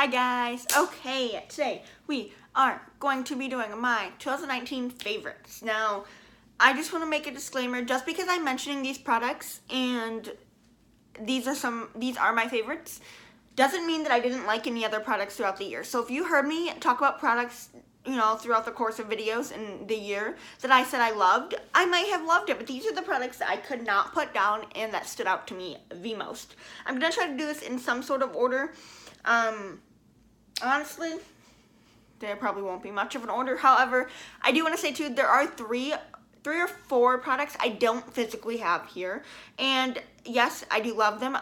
Hi guys. Okay, today we are going to be doing my 2019 favorites. Now, I just want to make a disclaimer, just because I'm mentioning these products and these are my favorites, doesn't mean that I didn't like any other products throughout the year. So if you heard me talk about products, throughout the course of videos in the year that I said I loved, I might have loved it, but these are the products that I could not put down and that stood out to me the most. I'm going to try to do this in some sort of order. Honestly, there probably won't be much of an order. However, I do want to say too, there are three or four products I don't physically have here. And yes, I do love them.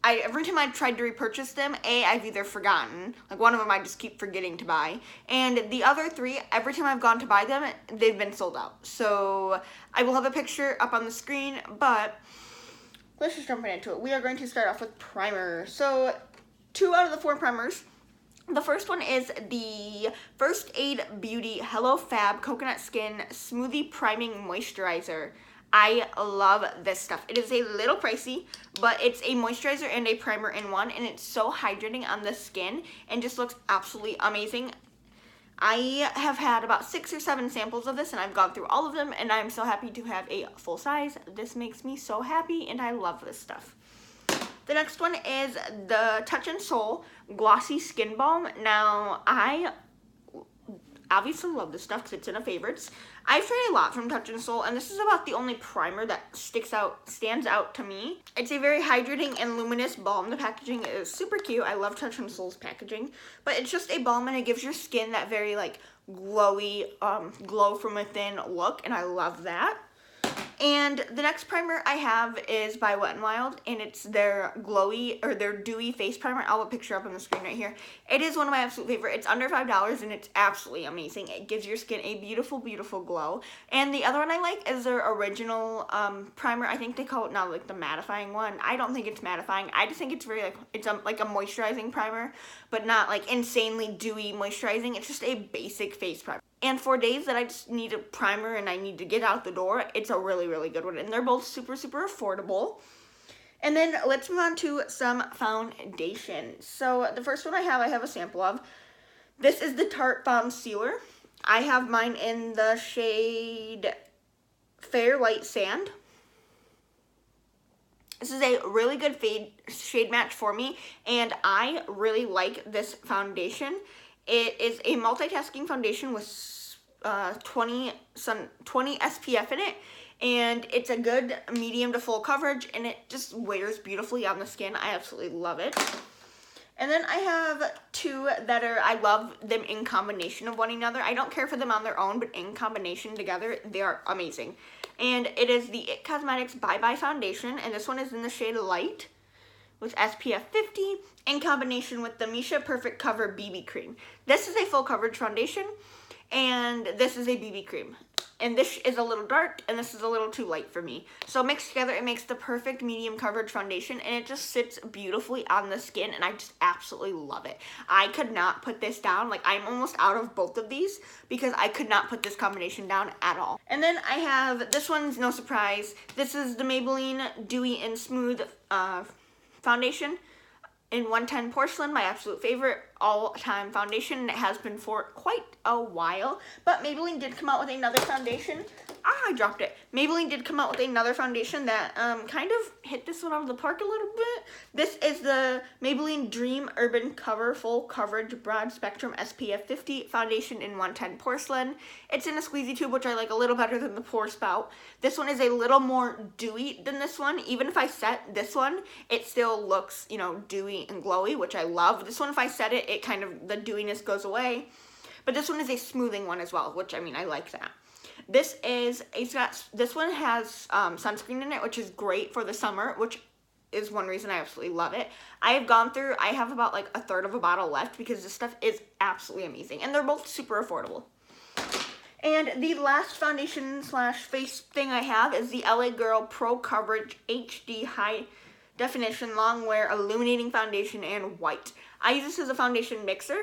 Every time I tried to repurchase them, I've either forgotten, like one of them I just keep forgetting to buy, and the other three, every time I've gone to buy them, they've been sold out. So I will have a picture up on the screen, but let's just jump right into it. We are going to start off with primer. So 2 out of the 4 primers. The first one is the First Aid Beauty Hello Fab Coconut Skin Smoothie Priming Moisturizer. I love this stuff. It is a little pricey, but it's a moisturizer and a primer in one, and it's so hydrating on the skin and just looks absolutely amazing. I have had about 6 or 7 samples of this, and I've gone through all of them, and I'm so happy to have a full size. This makes me so happy, and I love this stuff. The next one is the Touch and Soul Glossy Skin Balm. Now, I obviously love this stuff because it's in a favorites. I've tried a lot from Touch and Soul, and this is about the only primer that stands out to me. It's a very hydrating and luminous balm. The packaging is super cute. I love Touch and Soul's packaging, but it's just a balm, and it gives your skin that very like glowy, glow from within look, and I love that. And the next primer I have is by Wet n Wild, and it's their dewy face primer. I'll have a picture up on the screen right here. It is one of my absolute favorite. It's under $5, and it's absolutely amazing. It gives your skin a beautiful, beautiful glow. And the other one I like is their original primer. I think they call it now like the mattifying one. I don't think it's mattifying. I just think it's very it's like a moisturizing primer, but not like insanely dewy moisturizing. It's just a basic face primer. And for days that I just need a primer and I need to get out the door, it's a really, really good one. And they're both super, super affordable. And then let's move on to some foundation. So the first one I have a sample of. This is the Tarte Concealer. I have mine in the shade Fair Light Sand. This is a really good shade match for me, and I really like this foundation. It is a multitasking foundation with 20 SPF in it, and it's a good medium to full coverage, and it just wears beautifully on the skin. I absolutely love it. And then I have 2 that I love them in combination of one another. I don't care for them on their own, but in combination together, they are amazing. And it is the IT Cosmetics Bye Bye Foundation, and this one is in the shade Light with SPF 50 in combination with the Misha Perfect Cover BB Cream. This is a full coverage foundation, and this is a BB cream. And this is a little dark, and this is a little too light for me. So mixed together, it makes the perfect medium coverage foundation, and it just sits beautifully on the skin, and I just absolutely love it. I could not put this down. Like, I'm almost out of both of these because I could not put this combination down at all. And then I have, this one's no surprise. This is the Maybelline Dewy and Smooth foundation in 110 Porcelain, my absolute favorite all-time foundation. It has been for quite a while, but Maybelline did come out with another foundation. I dropped it. Maybelline did come out with another foundation that kind of hit this one out of the park a little bit. This is the Maybelline Dream Urban Cover Full Coverage Broad Spectrum SPF 50 foundation in 110 Porcelain. It's in a squeezy tube, which I like a little better than the Pore Spout. This one is a little more dewy than this one. Even if I set this one, it still looks, dewy and glowy, which I love. This one, if I set it, the dewiness goes away. But this one is a smoothing one as well, which, I like that. This one has sunscreen in it, which is great for the summer, which is one reason I absolutely love it. I have about like a third of a bottle left because this stuff is absolutely amazing, and they're both super affordable. And the last foundation / face thing I have is the LA Girl Pro Coverage HD High Definition Long Wear Illuminating Foundation in White. I use this as a foundation mixer.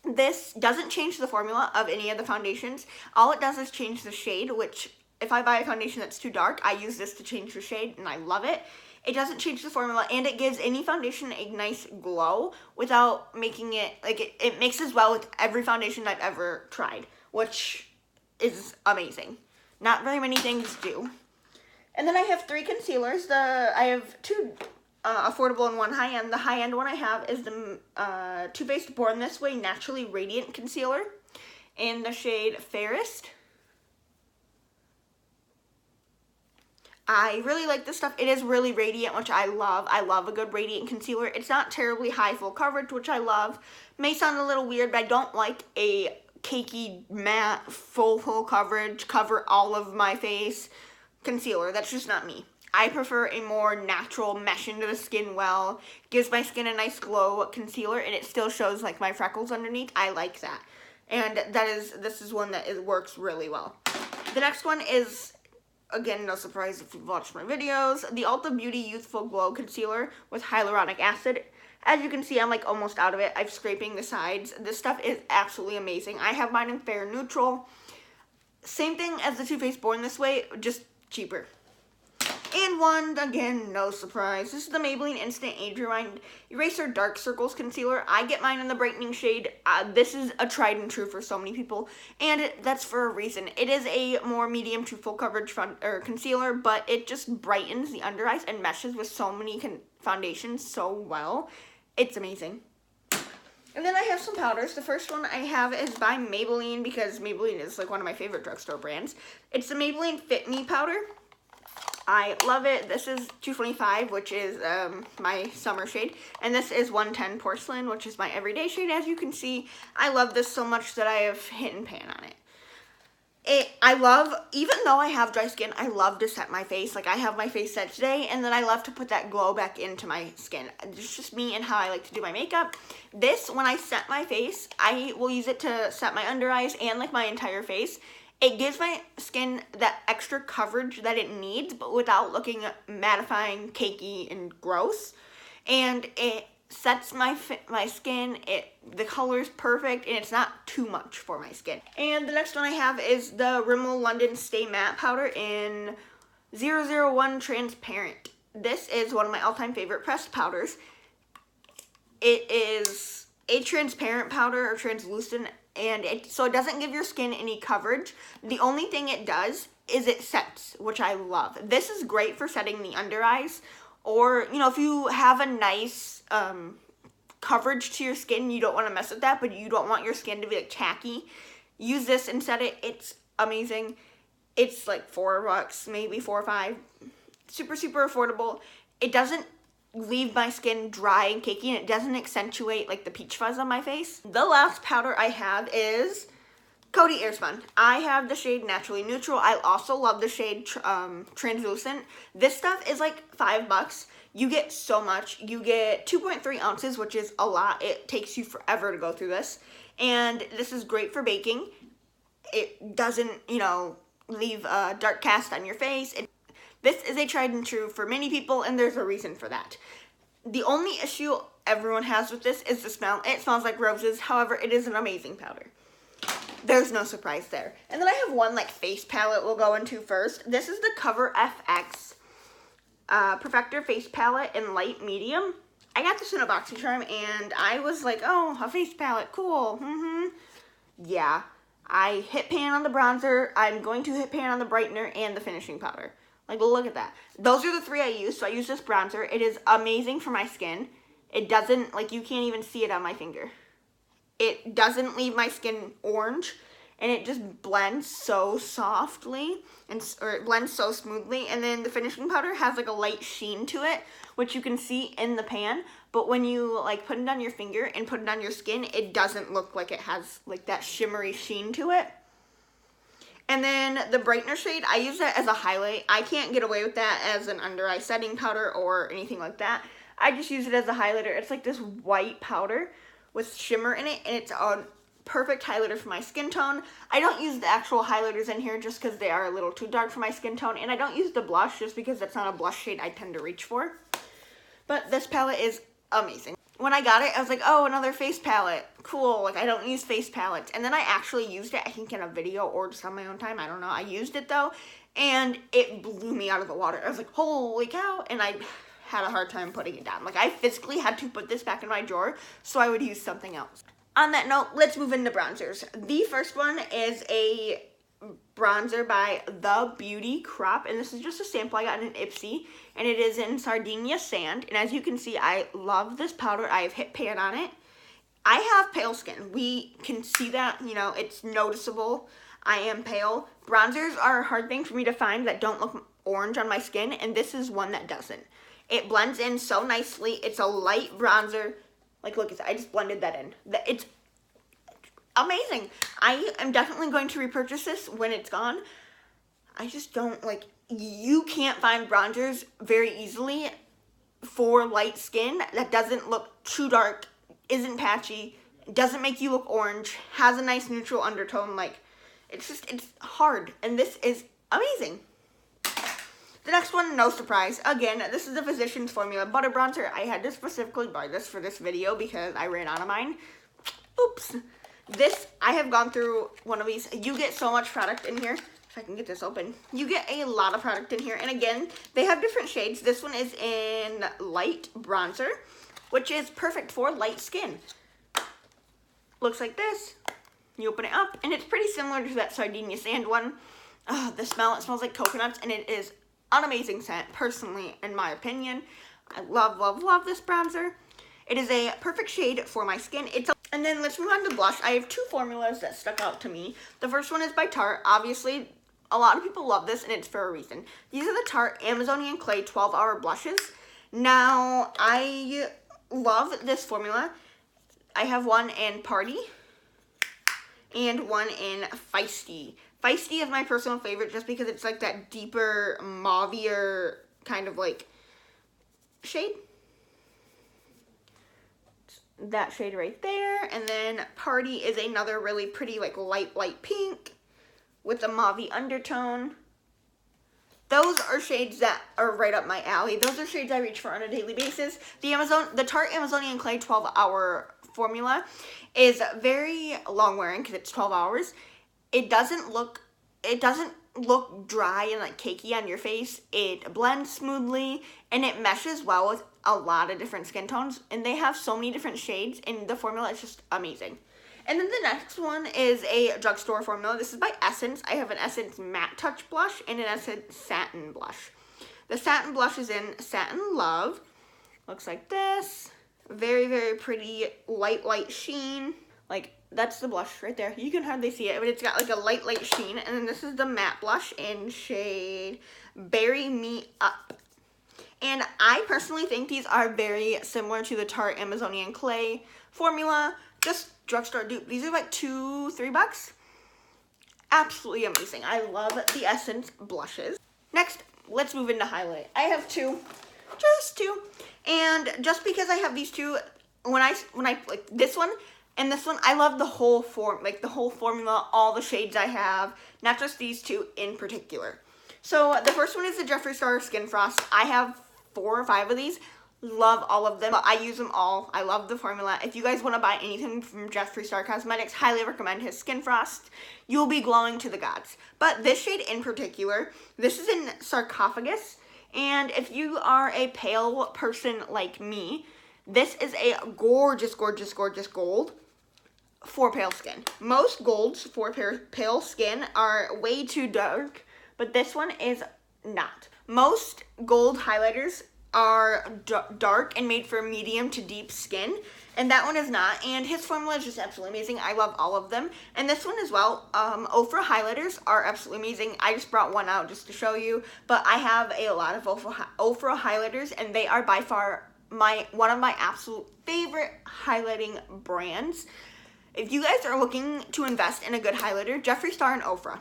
This doesn't change the formula of any of the foundations. All it does is change the shade, which if I buy a foundation that's too dark, I use this to change the shade, and I love it. It doesn't change the formula, and it gives any foundation a nice glow without making it, like, it mixes well with every foundation I've ever tried, which is amazing. Not very many things do. And then I have 3 concealers. I have 2 affordable and 1 high-end. The high-end one I have is the Too Faced Born This Way Naturally Radiant Concealer in the shade Fairest. I really like this stuff. It is really radiant, which I love. I love a good radiant concealer. It's not terribly high full coverage, which I love. May sound a little weird, but I don't like a cakey, matte, full coverage, cover all of my face concealer. That's just not me. I prefer a more natural, mesh into the skin well, gives my skin a nice glow concealer, and it still shows like my freckles underneath. I like that. And this is one that works really well. The next one is, again, no surprise if you've watched my videos, the Ulta Beauty Youthful Glow Concealer with hyaluronic acid. As you can see, I'm like almost out of it. I'm scraping the sides. This stuff is absolutely amazing. I have mine in Fair Neutral. Same thing as the Too Faced Born This Way, just cheaper. And one, again, no surprise. This is the Maybelline Instant Age Rewind Eraser Dark Circles Concealer. I get mine in the brightening shade. This is a tried and true for so many people, and that's for a reason. It is a more medium to full coverage concealer, but it just brightens the under eyes and meshes with so many foundations so well. It's amazing. And then I have some powders. The first one I have is by Maybelline, because Maybelline is like one of my favorite drugstore brands. It's the Maybelline Fit Me powder. I love it. This is 225, which is my summer shade, and this is 110 Porcelain, which is my everyday shade. As you can see, I love this so much that I have hit and pan on it. Even though I have dry skin, I love to set my face. Like, I have my face set today, and then I love to put that glow back into my skin. It's just me and how I like to do my makeup. This, when I set my face, I will use it to set my under eyes and like my entire face. It gives my skin that extra coverage that it needs, but without looking mattifying, cakey, and gross. And it sets my skin, the color's perfect, and it's not too much for my skin. And the next one I have is the Rimmel London Stay Matte Powder in 001 Transparent. This is one of my all-time favorite pressed powders. It is a transparent powder, or translucent, and so it doesn't give your skin any coverage. The only thing it does is it sets, which I love. This is great for setting the under eyes, or, you know, if you have a nice coverage to your skin, you don't want to mess with that, but you don't want your skin to be like tacky, use this and set it. It's amazing. It's like $4, maybe $4 or $5. Super, super affordable. It doesn't leave my skin dry and cakey, and it doesn't accentuate like the peach fuzz on my face. The last powder I have is Coty Airspun. I have the shade Naturally Neutral. I also love the shade Translucent. This stuff is like $5. You get so much. You get 2.3 ounces, which is a lot. It takes you forever to go through this, and this is great for baking. It doesn't, you know, leave a dark cast on your face. This is a tried and true for many people, and there's a reason for that. The only issue everyone has with this is the smell. It smells like roses. However, it is an amazing powder. There's no surprise there. And then I have one like face palette we'll go into first. This is the Cover FX Perfector Face Palette in light medium. I got this in a BoxyCharm, and I was like, oh, a face palette, cool. Yeah, I hit pan on the bronzer. I'm going to hit pan on the brightener and the finishing powder. Like, look at that. Those are the 3 I use. So I use this bronzer. It is amazing for my skin. It doesn't, like, you can't even see it on my finger. It doesn't leave my skin orange, and it just blends so softly, or it blends so smoothly. And then the finishing powder has like a light sheen to it, which you can see in the pan. But when you like put it on your finger and put it on your skin, it doesn't look like it has like that shimmery sheen to it. And then the brightener shade, I use that as a highlight. I can't get away with that as an under eye setting powder or anything like that. I just use it as a highlighter. It's like this white powder with shimmer in it, and it's a perfect highlighter for my skin tone. I don't use the actual highlighters in here just because they are a little too dark for my skin tone, and I don't use the blush just because that's not a blush shade I tend to reach for. But this palette is amazing. When I got it, I was like, oh, another face palette. Cool, like I don't use face palettes. And then I actually used it, I think in a video or just on my own time, I don't know. I used it though, and it blew me out of the water. I was like, holy cow, and I had a hard time putting it down. Like, I physically had to put this back in my drawer so I would use something else. On that note, let's move into bronzers. The first one is a bronzer by The Beauty Crop, and this is just a sample I got in an Ipsy, and it is in Sardinia Sand. And as you can see, I love this powder. I have hit pan on it. I have pale skin. We can see that, you know, it's noticeable. I am pale. Bronzers are a hard thing for me to find that don't look orange on my skin, and this is one that doesn't. It blends in so nicely. It's a light bronzer. Like, look at that. I just blended that in. It's amazing. I am definitely going to repurchase this when it's gone. I just don't, like, you can't find bronzers very easily for light skin that doesn't look too dark, isn't patchy, doesn't make you look orange, has a nice neutral undertone. Like, it's hard, and this is amazing. The next one, no surprise. Again, this is the Physicians Formula Butter Bronzer. I had to specifically buy this for this video because I ran out of mine. Oops. This, I have gone through one of these. You get so much product in here. If I can get this open. You get a lot of product in here. And again, they have different shades. This one is in light bronzer, which is perfect for light skin. Looks like this. You open it up, and it's pretty similar to that Sardinia Sand one. Oh, the smell, it smells like coconuts, and it is an amazing scent, personally, in my opinion. I love, love, love this bronzer. It is a perfect shade for my skin. And then let's move on to blush. I have two formulas that stuck out to me. The first one is by Tarte. Obviously, a lot of people love this, and it's for a reason. These are the Tarte Amazonian Clay 12-Hour Blushes. Now, I love this formula. I have one in Party and one in Feisty. Feisty is my personal favorite just because it's like that deeper, mauvier kind of like shade. That shade right there. And then Party is another really pretty like light light with a mauve undertone. Those are shades that are right up my alley. Those are shades I reach for on a daily basis. The Tarte Amazonian Clay 12-Hour formula is very long wearing because it's 12 hours. It doesn't look dry and like cakey on your face. It blends smoothly and it meshes well with a lot of different skin tones, and they have so many different shades, and the formula is just amazing. And then the next one is a drugstore formula. This is by Essence. I have an Essence Matte Touch Blush and an Essence Satin Blush. The Satin Blush is in Satin Love. Looks like this. Very, very pretty light sheen. Like, that's the blush right there. You can hardly see it, but it's got like a light sheen. And then this is the matte blush in shade Berry Me Up. And I personally think these are very similar to the Tarte Amazonian Clay formula. Just drugstore dupe. These are like $2-3. Absolutely amazing. I love the Essence blushes. Next, let's move into highlight. I have two. Just two. And just because I have these two, when I like this one and this one, I love the whole formula, all the shades I have, not just these two in particular. So the first one is the Jeffree Star Skin Frost. I have 4 or 5 of these. Love all of them. I use them all. I love the formula. If you guys want to buy anything from Jeffree Star Cosmetics, highly recommend his Skin Frost. You'll be glowing to the gods. But this shade in particular, this is in Sarcophagus. And if you are a pale person like me, this is a gorgeous, gorgeous, gorgeous gold for pale skin. Most golds for pale skin are way too dark, but this one is not. Most gold highlighters are dark and made for medium to deep skin, and that one is not. And his formula is just absolutely amazing. I love all of them, and this one as well. Ofra highlighters are absolutely amazing. I just brought one out just to show you, but I have a lot of Ofra highlighters, and they are by far one of my absolute favorite highlighting brands. If you guys are looking to invest in a good highlighter, Jeffree Star and Ofra.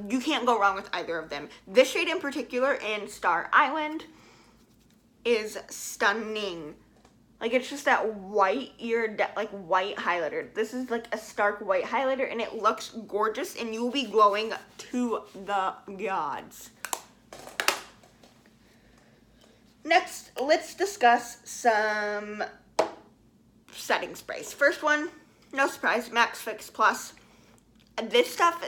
You can't go wrong with either of them. This shade in particular in Star Island is stunning. Like, it's just that white white highlighter. This is like a stark white highlighter, and it looks gorgeous, and you will be glowing to the gods. Next, let's discuss some setting sprays. First one, no surprise, Max Fix Plus. This stuff,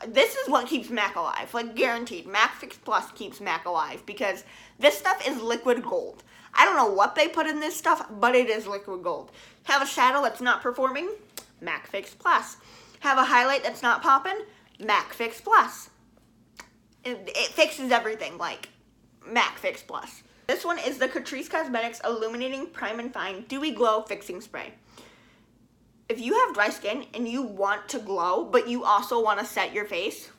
this is what keeps MAC alive, like guaranteed. MAC Fix Plus keeps MAC alive because this stuff is liquid gold. I don't know what they put in this stuff, but it is liquid gold. Have a shadow that's not performing? MAC Fix Plus. Have a highlight that's not popping? MAC Fix Plus. It fixes everything, like MAC Fix Plus. This one is the Catrice Cosmetics Illuminating Prime and Fine Dewy Glow Fixing Spray. If you have dry skin and you want to glow, but you also want to set your face,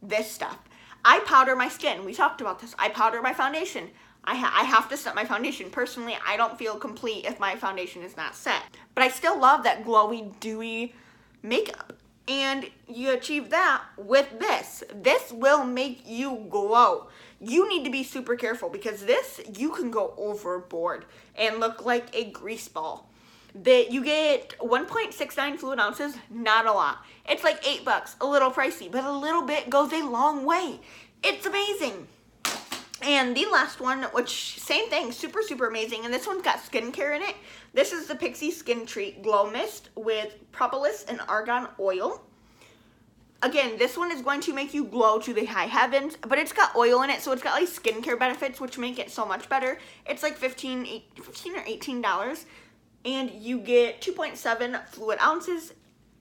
this stuff. I powder my skin. We talked about this. I powder my foundation. I have to set my foundation. Personally, I don't feel complete if my foundation is not set. But I still love that glowy, dewy makeup. And you achieve that with this. This will make you glow. You need to be super careful because this, you can go overboard and look like a grease ball. You get 1.69 fluid ounces, not a lot. It's like $8, a little pricey, but a little bit goes a long way. It's amazing. And the last one, which same thing, super, super amazing. And this one's got skincare in it. This is the Pixie Skin Treat Glow Mist with propolis and argan oil. Again, this one is going to make you glow to the high heavens, but it's got oil in it, so it's got like skincare benefits, which make it so much better. It's like $15 or $18. And you get 2.7 fluid ounces.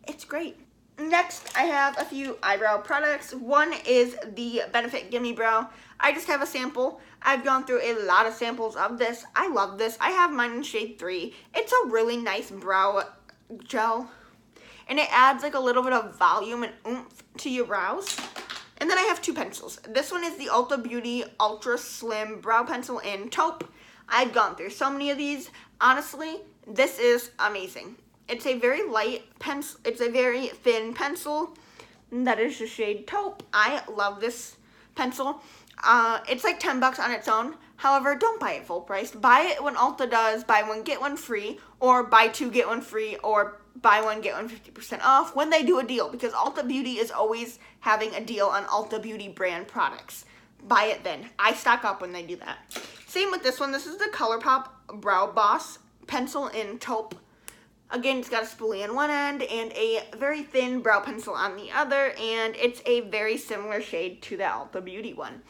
It's great. Next, I have a few eyebrow products. One is the Benefit Gimme Brow. I just have a sample. I've gone through a lot of samples of this. I love this. I have mine in shade 3. It's a really nice brow gel. And it adds like a little bit of volume and oomph to your brows. And then I have two pencils. This one is the Ulta Beauty Ultra Slim Brow Pencil in Taupe. I've gone through so many of these. Honestly, this is amazing. It's a very light pencil. It's a very thin pencil. That is the shade Taupe. I love this pencil. It's like $10 on its own. However, don't buy it full price. Buy it when Ulta does buy one, get one free, or buy two, get one free, or buy one, get one 50% off when they do a deal, because Ulta Beauty is always having a deal on Ulta Beauty brand products. Buy it then. I stock up when they do that. Same with this one. This is the ColourPop Brow Boss pencil in Taupe. Again, it's got a spoolie on one end and a very thin brow pencil on the other, and it's a very similar shade to the Ulta Beauty one.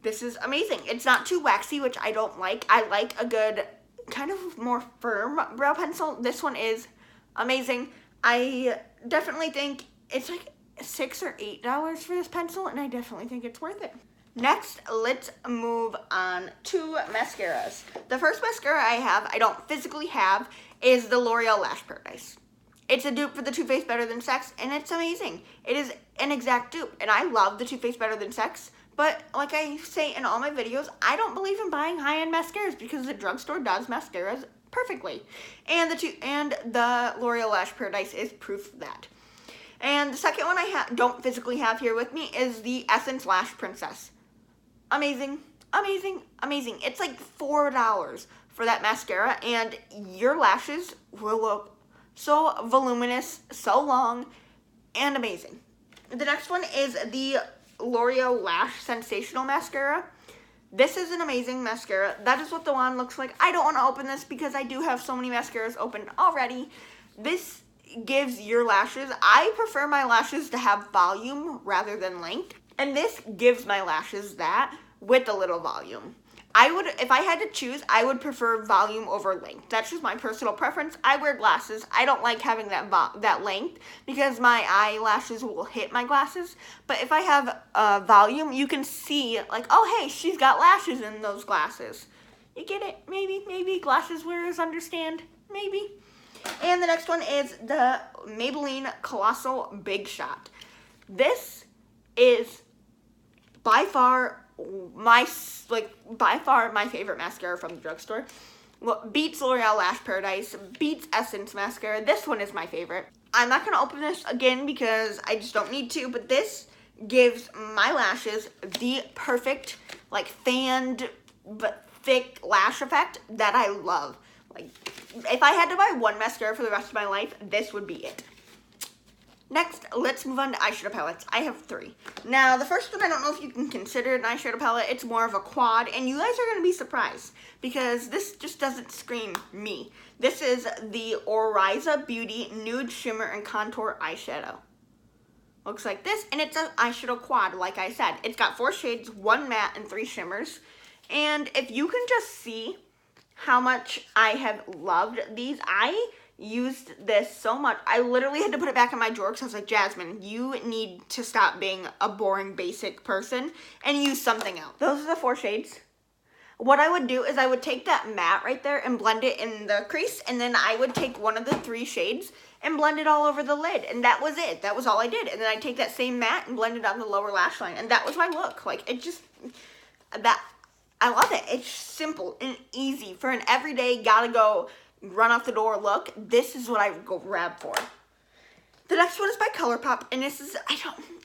This is amazing. It's not too waxy, which I don't like. I like a good, kind of more firm brow pencil. This one is amazing. I definitely think it's like $6 or $8 for this pencil, and I definitely think it's worth it. Next, let's move on to mascaras. The first mascara I don't physically have, is the L'Oreal Lash Paradise. It's a dupe for the Too Faced Better Than Sex, and it's amazing. It is an exact dupe, and I love the Too Faced Better Than Sex, but like I say in all my videos, I don't believe in buying high-end mascaras because the drugstore does mascaras perfectly. And the L'Oreal Lash Paradise is proof of that. And the second one I don't physically have here with me is the Essence Lash Princess. Amazing, amazing, amazing. It's like $4 for that mascara, and your lashes will look so voluminous, so long, and amazing. The next one is the L'Oreal Lash Sensational Mascara. This is an amazing mascara. That is what the wand looks like. I don't want to open this because I do have so many mascaras open already. This gives your lashes, I prefer my lashes to have volume rather than length, and this gives my lashes that with a little volume. If I had to choose, I would prefer volume over length. That's just my personal preference. I wear glasses. I don't like having that length because my eyelashes will hit my glasses. But if I have volume, you can see like, oh, hey, she's got lashes in those glasses. You get it? Maybe glasses wearers understand. Maybe. And the next one is the Maybelline Colossal Big Shot. This is by far my favorite mascara from the drugstore. Beats L'Oreal Lash Paradise, beats Essence mascara. This one is my favorite. I'm not going to open this again because I just don't need to, but this gives my lashes the perfect, like, fanned but thick lash effect that I love. Like, if I had to buy one mascara for the rest of my life, this would be it. Next, let's move on to eyeshadow palettes. I have 3. Now, the first one, I don't know if you can consider an eyeshadow palette. It's more of a quad, and you guys are going to be surprised because this just doesn't scream me. This is the Oriza Beauty Nude Shimmer and Contour Eyeshadow. Looks like this, and it's an eyeshadow quad, like I said. It's got 4 shades, 1 matte, and 3 shimmers. And if you can just see how much I have loved these, I used this so much. I literally had to put it back in my drawer because I was like, Jasmine, you need to stop being a boring, basic person and use something else. Those are the 4 shades. What I would do is I would take that matte right there and blend it in the crease, and then I would take one of the 3 shades and blend it all over the lid, and that was it. That was all I did. And then I take that same matte and blend it on the lower lash line, and that was my look. Like, it just, I love it. It's simple and easy for an everyday, gotta go, run off the door look. This is what I would go grab for. The next one is by ColourPop, and this is,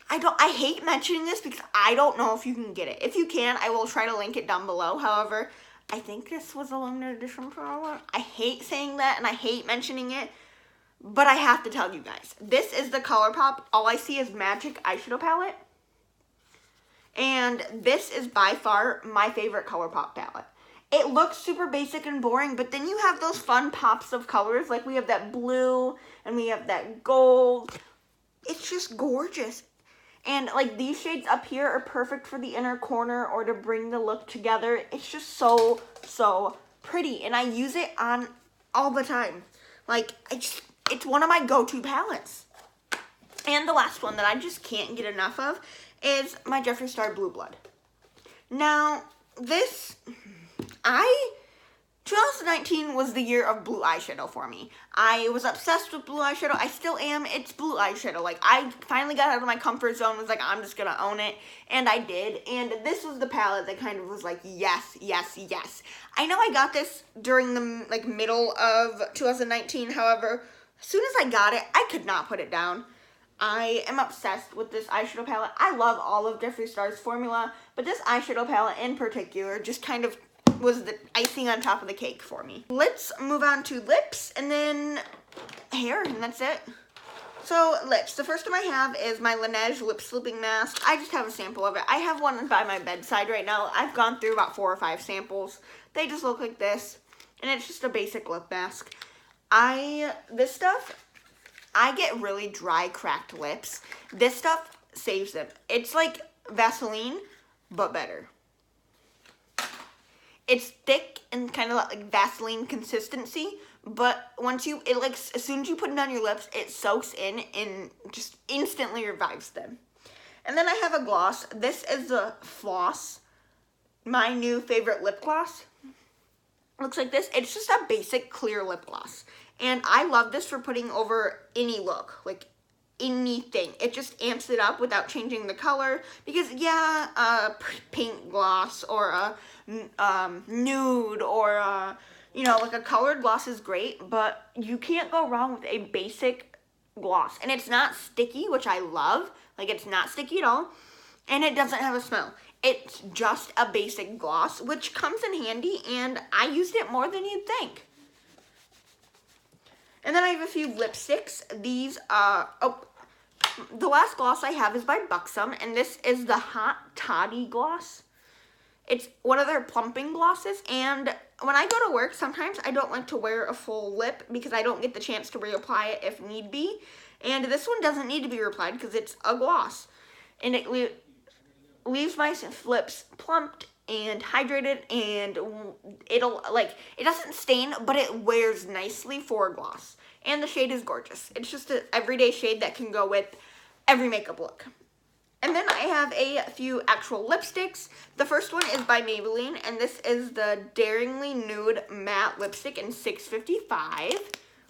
I hate mentioning this because I don't know if you can get it. If you can, I will try to link it down below. However, I think this was a limited edition promo. I hate saying that, and I hate mentioning it, but I have to tell you guys. This is the ColourPop All I See Is Magic eyeshadow palette. And this is by far my favorite ColourPop palette. It looks super basic and boring, but then you have those fun pops of colors. Like we have that blue and we have that gold. It's just gorgeous. And like these shades up here are perfect for the inner corner or to bring the look together. It's just so, so pretty. And I use it on all the time. Like it's one of my go-to palettes. And the last one that I just can't get enough of is my Jeffree Star Blue Blood. Now, 2019 was the year of blue eyeshadow for me. I was obsessed with blue eyeshadow. I still am. It's blue eyeshadow. Like, I finally got out of my comfort zone, was like, I'm just gonna own it, and I did. And this was the palette that kind of was like, yes, yes, yes. I know I got this during the, like, middle of 2019. However, as soon as I got it, I could not put it down. I am obsessed with this eyeshadow palette. I love all of Jeffree Star's formula, but this eyeshadow palette in particular just kind of was the icing on top of the cake for me. Let's move on to lips and then hair, and that's it. So, lips. The first one I have is my Laneige Lip Slipping Mask. I just have a sample of it. I have one by my bedside right now. I've gone through about 4 or 5 samples. They just look like this, and it's just a basic lip mask. This stuff, I get really dry, cracked lips. This stuff saves them. It's like Vaseline, but better. It's thick and kind of like Vaseline consistency, but as soon as you put it on your lips, it soaks in and just instantly revives them. And then I have a gloss. This is the Floss, my new favorite lip gloss. Looks like this. It's just a basic clear lip gloss. And I love this for putting over any look, like anything. It just amps it up without changing the color. Because yeah, a pink gloss or a nude or like a colored gloss is great, but you can't go wrong with a basic gloss. And it's not sticky, which I love. Like, it's not sticky at all. And it doesn't have a smell. It's just a basic gloss, which comes in handy, and I used it more than you'd think. And then I have a few lipsticks. These the last gloss I have is by Buxom, and this is the Hot Toddy gloss. It's one of their plumping glosses, and when I go to work, sometimes I don't like to wear a full lip because I don't get the chance to reapply it if need be. And this one doesn't need to be reapplied because it's a gloss. And it leaves my lips plumped and hydrated, and it doesn't stain, but it wears nicely for a gloss. And the shade is gorgeous. It's just an everyday shade that can go with every makeup look. And then I have a few actual lipsticks. The first one is by Maybelline, and this is the Daringly Nude Matte Lipstick in 655.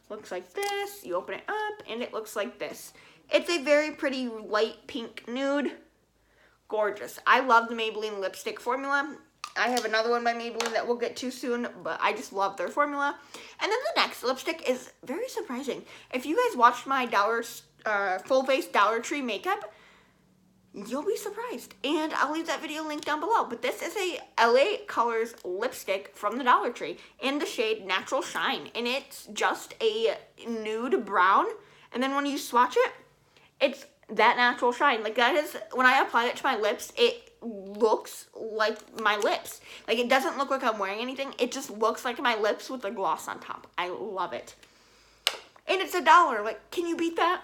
Looks like this. You open it up, and it looks like this. It's a very pretty light pink nude. Gorgeous. I love the Maybelline lipstick formula. I have another one by Maybelline that we'll get to soon, but I just love their formula. And then the next lipstick is very surprising. If you guys watched my full face Dollar Tree makeup, you'll be surprised. And I'll leave that video linked down below. But this is a LA Colors lipstick from the Dollar Tree in the shade Natural Shine. And it's just a nude brown. And then when you swatch it, it's that natural shine. Like, that is, when I apply it to my lips, it looks like my lips. Like, it doesn't look like I'm wearing anything. It just looks like my lips with a gloss on top. I love it. And it's $1. Like, can you beat that?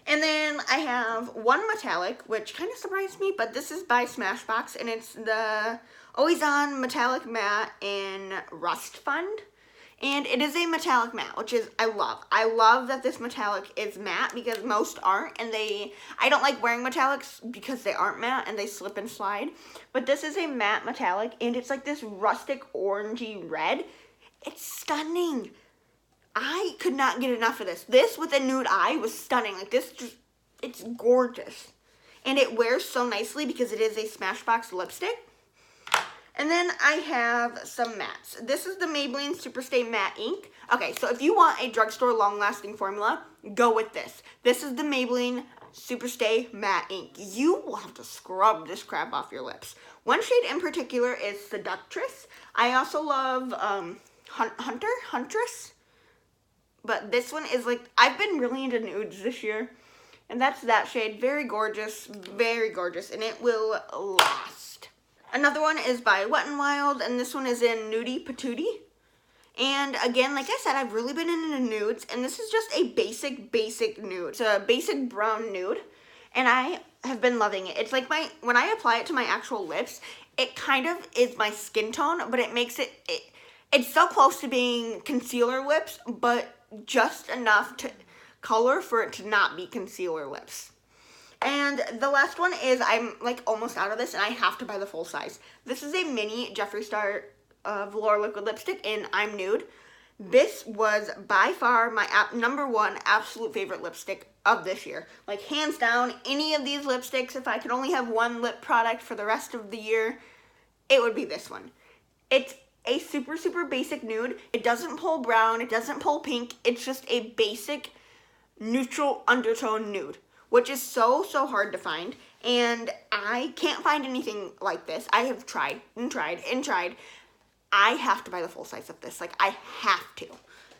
And then I have one metallic, which kind of surprised me, but this is by Smashbox, and it's the Always On Metallic Matte in Rust Fund. And it is a metallic matte, which is, I love. I love that this metallic is matte because most aren't, and I don't like wearing metallics because they aren't matte and they slip and slide. But this is a matte metallic, and it's like this rustic orangey red. It's stunning. I could not get enough of this. This with a nude eye was stunning. Like this, it's gorgeous. And it wears so nicely because it is a Smashbox lipstick. And then I have some mattes. This is the Maybelline Superstay Matte Ink. Okay, so if you want a drugstore long-lasting formula, go with this. This is the Maybelline Superstay Matte Ink. You will have to scrub this crap off your lips. One shade in particular is Seductress. I also love Huntress. But this one is like, I've been really into nudes this year. And that's that shade. Very gorgeous, and it will last. Another one is by Wet n Wild, and this one is in Nudie Patootie. And again, like I said, I've really been into nudes, and this is just a basic nude. It's a basic brown nude, and I have been loving it. It's like when I apply it to my actual lips, it kind of is my skin tone, but it makes it's so close to being concealer lips, but just enough to color for it to not be concealer lips. And the last one is, I'm like almost out of this and I have to buy the full size. This is a mini Jeffree Star Velour liquid lipstick in I'm Nude. This was by far my #1 absolute favorite lipstick of this year. Like hands down, any of these lipsticks, if I could only have one lip product for the rest of the year, it would be this one. It's a super basic nude. It doesn't pull brown, it doesn't pull pink. It's just a basic neutral undertone nude, which is so hard to find, and I can't find anything like this. I have tried and tried and tried. I have to buy the full size of this. Like, I have to.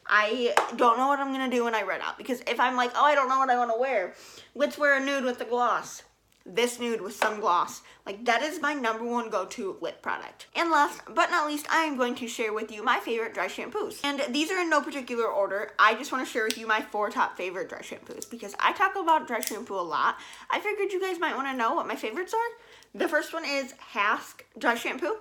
I don't know what I'm gonna do when I run out, because if I'm like, oh, I don't know what I want to wear, let's wear a nude with a gloss. This nude with some gloss. Like, that is my #1 go-to lip product. And last but not least, I am going to share with you my favorite dry shampoos. And these are in no particular order. I just want to share with you my 4 top favorite dry shampoos, because I talk about dry shampoo a lot. I figured you guys might want to know what my favorites are. The first one is Hask dry shampoo.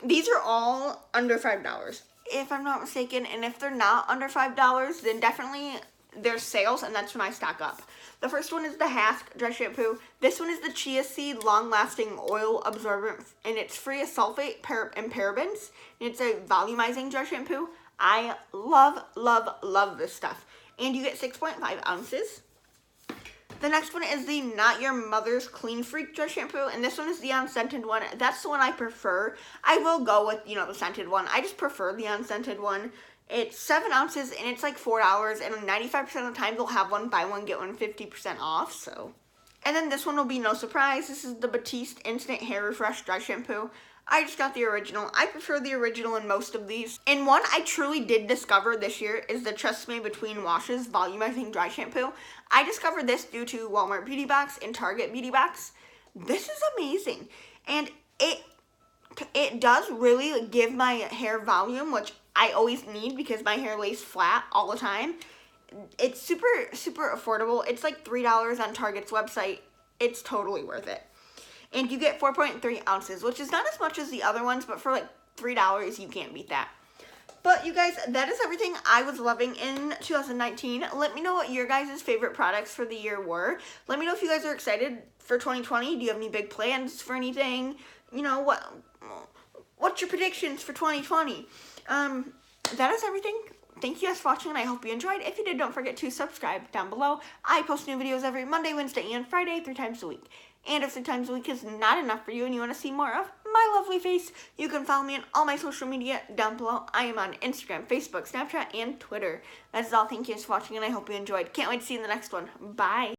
These are all under $5, if I'm not mistaken. And if they're not under $5, then definitely there's sales, and that's when I stock up. The first one is the Hask dry shampoo. This one is the Chia Seed long-lasting oil absorbent, and it's free of sulfate and parabens. And it's a volumizing dry shampoo. I love this stuff. And you get 6.5 ounces. The next one is the Not Your Mother's Clean Freak dry shampoo, and this one is the unscented one. That's the one I prefer. I will go with, the scented one. I just prefer the unscented one. It's 7 ounces, and it's like $4, and 95% of the time they'll have one, buy one, get one 50% off, so. And then this one will be no surprise. This is the Batiste Instant Hair Refresh Dry Shampoo. I just got the original. I prefer the original in most of these. And one I truly did discover this year is the Tresemme Between Washes Volumizing Dry Shampoo. I discovered this due to Walmart Beauty Box and Target Beauty Box. This is amazing. And it does really give my hair volume, which I always need because my hair lays flat all the time. It's super affordable. It's like $3 on Target's website. It's totally worth it. And you get 4.3 ounces, which is not as much as the other ones, but for like $3, you can't beat that. But you guys, that is everything I was loving in 2019. Let me know what your guys' favorite products for the year were. Let me know if you guys are excited for 2020. Do you have any big plans for anything? What's your predictions for 2020? That is everything. Thank you guys for watching, and I hope you enjoyed. If you did, don't forget to subscribe down below. I post new videos every Monday, Wednesday, and Friday, 3 times a week. And if 3 times a week is not enough for you and you want to see more of my lovely face, you can follow me on all my social media down below. I am on Instagram, Facebook, Snapchat, and Twitter. That is all. Thank you guys for watching, and I hope you enjoyed. Can't wait to see you in the next one. Bye.